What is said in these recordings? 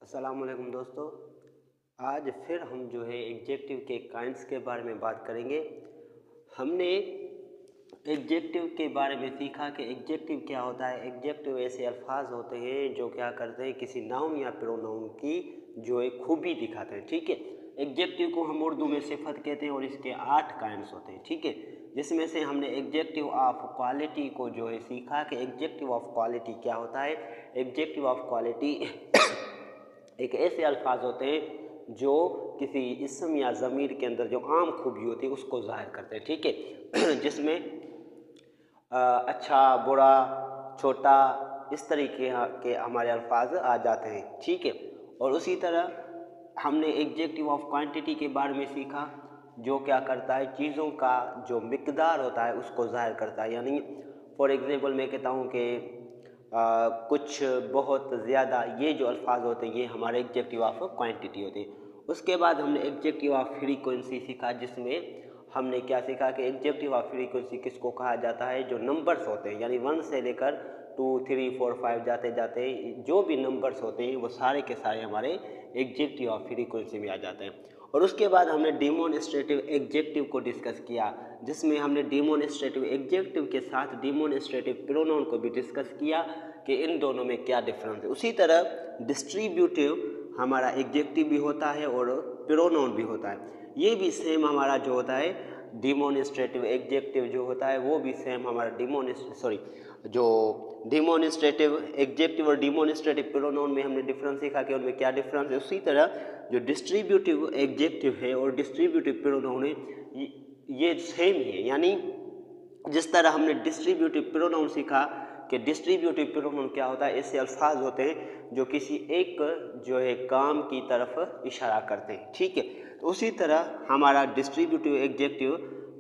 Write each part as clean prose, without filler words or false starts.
अस्सलाम वालेकुम दोस्तों। आज फिर हम जो है एग्जेक्टिव के काइंड्स के बारे में बात करेंगे। हमने एग्जेक्टिव के बारे में सीखा कि एग्जेक्टिव क्या होता है। एग्जेक्टिव ऐसे अल्फाज होते हैं जो क्या करते हैं, किसी नाउन या प्रोनाउन की जो है खूबी दिखाते हैं। ठीक है, एग्जेक्टिव को हम उर्दू में सिफत कहते हैं और इसके 8 काइंड्स होते हैं। ठीक है, जिसमें से हमने एग्जेक्टिव ऑफ क्वालिटी को जो है सीखा कि एग्जेक्टिव ऑफ क्वालिटी क्या होता है। एग्जेक्टिव ऑफ क्वालिटी एक ऐसे अल्फाज होते हैं जो किसी इसम या ज़मीर के अंदर जो आम खूबी होती है उसको ज़ाहिर करते हैं। ठीक है जिसमें अच्छा, बुरा, छोटा, इस तरीके के हमारे अल्फाज आ जाते हैं। ठीक है, और उसी तरह हमने एग्जेक्टिव ऑफ क्वांटिटी के बारे में सीखा जो क्या करता है, चीज़ों का जो मिकदार होता है उसको ज़ाहिर करता है। यानी फॉर एग्ज़ाम्पल मैं कहता हूँ कि कुछ, बहुत, ज़्यादा, ये जो अल्फाज होते हैं ये हमारे एग्जेक्टिव ऑफ क्वांटिटी होते हैं। उसके बाद हमने एग्जेक्टिव ऑफ फ्रीक्वेंसी सीखा, जिसमें हमने क्या सीखा कि एग्जेक्टिव ऑफ फ्रीक्वेंसी किसको कहा जाता है, जो नंबर्स होते हैं यानी 1 से लेकर 2, 3, 4, 5 जाते जाते जो भी नंबर्स होते हैं वो सारे के सारे हमारे एग्जेक्टिव ऑफ फ्रीक्वेंसी में आ जाते हैं। और उसके बाद हमने डिमोन्स्ट्रेटिव एग्जेक्टिव को डिस्कस किया, जिसमें हमने डिमोन्स्ट्रेटिव एग्जेक्टिव के साथ डिमोन्स्ट्रेटिव प्रोनाउन को भी डिस्कस किया कि इन दोनों में क्या डिफरेंस है। उसी तरह डिस्ट्रीब्यूटिव हमारा एग्जेक्टिव भी होता है और प्रोनाउन भी होता है। ये भी सेम हमारा जो होता है डिमोन्स्ट्रेटिव एग्जेक्टिव जो होता है वो भी सेम हमारा डिमोन्स्ट्रेटिव एग्जेक्टिव और डिमोन्स्ट्रेटिव प्रोनाउन में हमने डिफरेंस सीखा कि उनमें क्या डिफरेंस है। उसी तरह जो डिस्ट्रीब्यूटिव एग्जेक्टिव है और डिस्ट्रीब्यूटिव प्रोनाउन है ये सेम ही है। यानी जिस तरह हमने डिस्ट्रीब्यूटिव प्रोनाउन सीखा कि डिस्ट्रीब्यूटिव प्रोनाउन क्या होता है, ऐसे अल्फाज होते हैं जो किसी एक जो है काम की तरफ इशारा करते हैं। ठीक है, तो उसी तरह हमारा डिस्ट्रीब्यूटिव एग्जेक्टिव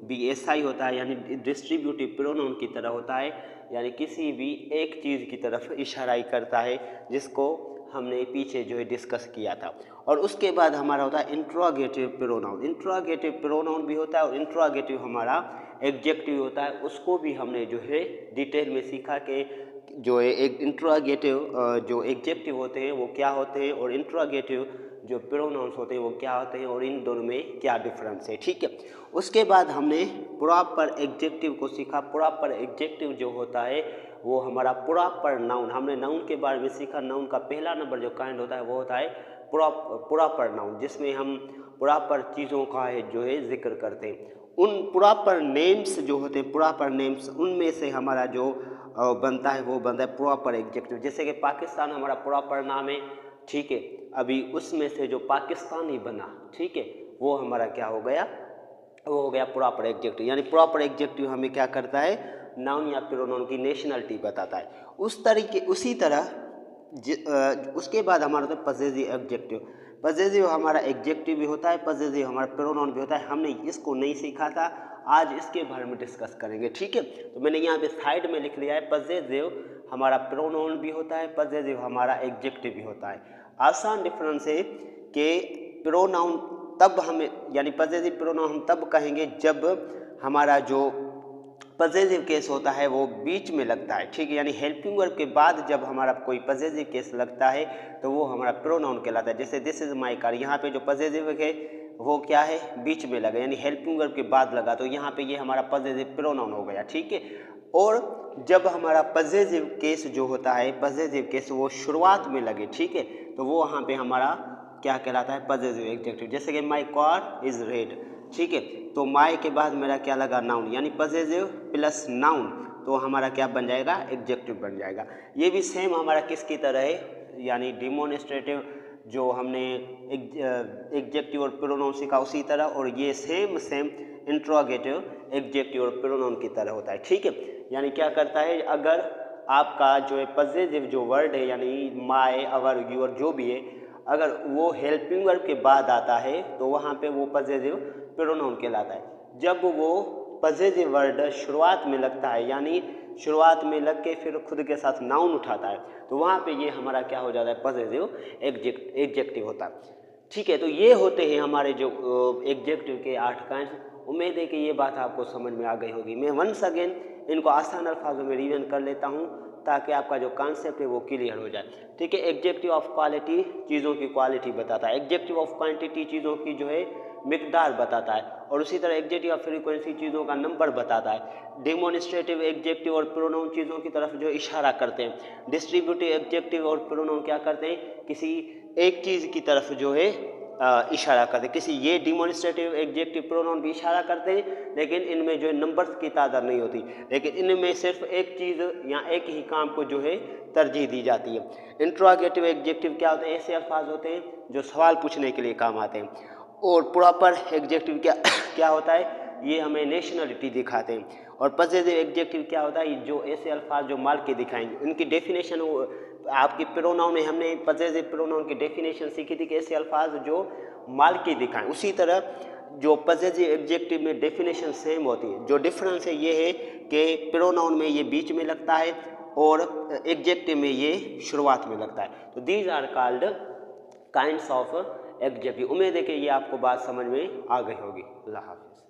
भी ऐसा ही होता है, यानी डिस्ट्रीब्यूटिव प्रोनाउन की तरह होता है, यानी किसी भी एक चीज़ की तरफ इशारा ही करता है, जिसको हमने पीछे जो है डिस्कस किया था। और उसके बाद हमारा होता है इंट्रोगेटिव प्रोनाउन। इंट्रोगेटिव प्रोनाउन भी होता है और इंट्रोगेटिव हमारा एग्जेक्टिव होता है। उसको भी हमने जो है डिटेल में सीखा कि जो है एक इंट्रोगेटिव जो एग्जेक्टिव होते हैं वो क्या होते हैं और इंट्रोगेटिव जो प्रोनाउंस होते हैं वो क्या होते हैं और इन दोनों में क्या डिफरेंस है। ठीक है, उसके बाद हमने प्रॉपर एग्जेक्टिव को सीखा। प्रॉपर एग्जेक्टिव जो होता है वो हमारा प्रॉपर नाउन, हमने नाउन के बारे में सीखा। नाउन का पहला नंबर जो काइंड होता है वो होता है प्रॉपर नाउन, जिसमें हम प्रॉपर चीज़ों का है जो है जिक्र करते हैं। उन प्रॉपर नेम्स जो होते हैं, प्रॉपर नेम्स, उनमें से हमारा जो बनता है वो बनता है प्रॉपर एग्जेक्टिव। जैसे कि पाकिस्तान हमारा प्रॉपर नाम है। ठीक है, अभी उसमें से जो पाकिस्तानी बना, ठीक है, वो हमारा क्या हो गया, वो हो गया प्रॉपर एग्जेक्टिव। यानी प्रॉपर एग्जेक्टिव हमें क्या करता है, नाउन या प्रोनाउन की नेशनलिटी बताता है। उसी तरह उसके बाद हमारा होता है पजेसिव एग्जेक्टिव। पजेसिव हमारा एग्जेक्टिव भी होता है, पजेसिव हमारा प्रोनाउन भी होता है। हमने इसको नहीं सीखा था, आज इसके बारे में डिस्कस करेंगे। ठीक है, तो मैंने यहाँ पे साइड में लिख लिया है पजेसिव हमारा प्रोनाउन भी होता है, पजेसिव हमारा एग्जेक्टिव भी होता है। आसान डिफरेंस है कि प्रोनाउन तब हमें, यानी पजेसिव प्रोनाउन हम तब कहेंगे जब हमारा जो पजेसिव केस होता है वो बीच में लगता है। ठीक है, यानी हेल्पिंग वर्ब के बाद जब हमारा कोई पजेसिव केस लगता है तो वो हमारा प्रोनाउन कहलाता है। जैसे दिस इज माय कार, यहाँ पे जो पजेसिव है वो क्या है, बीच में लगा, यानी हेल्पिंग वर्ब के बाद लगा, तो यहाँ पे ये हमारा पजेसिव प्रोनाउन हो गया। ठीक है, और जब हमारा पजेसिव केस जो होता है, पजेसिव केस वो शुरुआत में लगे, ठीक है, तो वो वहाँ पे हमारा क्या कहलाता है, पजेसिव एग्जेक्टिव। जैसे कि माय कार इज रेड, ठीक है, तो माय के बाद मेरा क्या लगा, नाउन, यानी पजेसिव प्लस नाउन, तो हमारा क्या बन जाएगा, एग्जेक्टिव बन जाएगा। ये भी सेम हमारा किसकी तरह है, यानी डिमोन्स्ट्रेटिव जो हमने एग्जेक्टिव और प्रोनाउन सीखा उसी तरह, और ये सेम इंट्रोगेटिव एग्जेक्टिव और प्रोनाउन की तरह होता है। ठीक है, यानी क्या करता है, अगर आपका जो है पजेसिव जो वर्ड है, यानी माय, अवर, यूर जो भी है, अगर वो हेल्पिंग वर्ब के बाद आता है तो वहाँ पे वो पजेसिव प्रोनाउन कहलाता है। जब वो पजेसिव वर्ड शुरुआत में लगता है, यानी शुरुआत में लग के फिर खुद के साथ नाउन उठाता है, तो वहाँ पे ये हमारा क्या हो जाता है, पजेसिव एग्जेक्टिव होता है। ठीक है, तो ये होते हैं हमारे जो एग्जेक्टिव के 8 काइंड। उम्मीद है कि ये बात आपको समझ में आ गई होगी। मैं वंस अगेन इनको आसान अल्फाजों में रिवीजन कर लेता हूँ ताकि आपका जो कॉन्सेप्ट है वो क्लियर हो जाए। ठीक है, एग्जेक्टिव ऑफ क्वालिटी चीज़ों की क्वालिटी बताता है, एग्जेक्टिव ऑफ क्वांटिटी चीज़ों की जो है मिकदार बताता है, और उसी तरह एग्जेक्टिव ऑफ फ्रीक्वेंसी चीज़ों का नंबर बताता है। डेमोनिस्ट्रेटिव एग्जेक्टिव और प्रोनाउन चीज़ों की तरफ जो इशारा करते हैं। डिस्ट्रीब्यूटिव एग्जेक्टिव और प्रोनाउन क्या करते हैं, किसी एक चीज़ की तरफ जो है इशारा करते हैं। किसी ये डिमॉन्स्ट्रेटिव एग्जेक्टिव प्रोनाउन भी इशारा करते हैं, लेकिन इनमें जो है नंबर्स की तादाद नहीं होती, लेकिन इनमें सिर्फ एक चीज़ या एक ही काम को जो है तरजीह दी जाती है। इंट्रोगेटिव एग्जेक्टिव क्या होते हैं, ऐसे अल्फाज होते हैं जो सवाल पूछने के लिए काम आते हैं। और प्रॉपर एग्जेक्टिव क्या क्या होता है, ये हमें नेशनलिटी दिखाते हैं। और पॉजिटिव एग्जेक्टिव क्या होता है, जो ऐसे अल्फाज जो माल के दिखाएंगे। उनकी डेफिनेशन आपकी प्रोनाउन में हमने पॉजिटिव प्रोनाउन की डेफिनेशन सीखी थी कि ऐसे अल्फाज जो माल की दिखाएं। उसी तरह जो पॉजिटिव एग्जेक्टिव में डेफिनेशन सेम होती है, जो डिफरेंस है ये है कि प्रोनाउन में ये बीच में लगता है और एग्जेक्टिव में ये शुरुआत में लगता है। तो these are called kinds of executive. उम्मीद है कि ये आपको बात समझ में आ गई होगी। अल्लाह हाफिज़।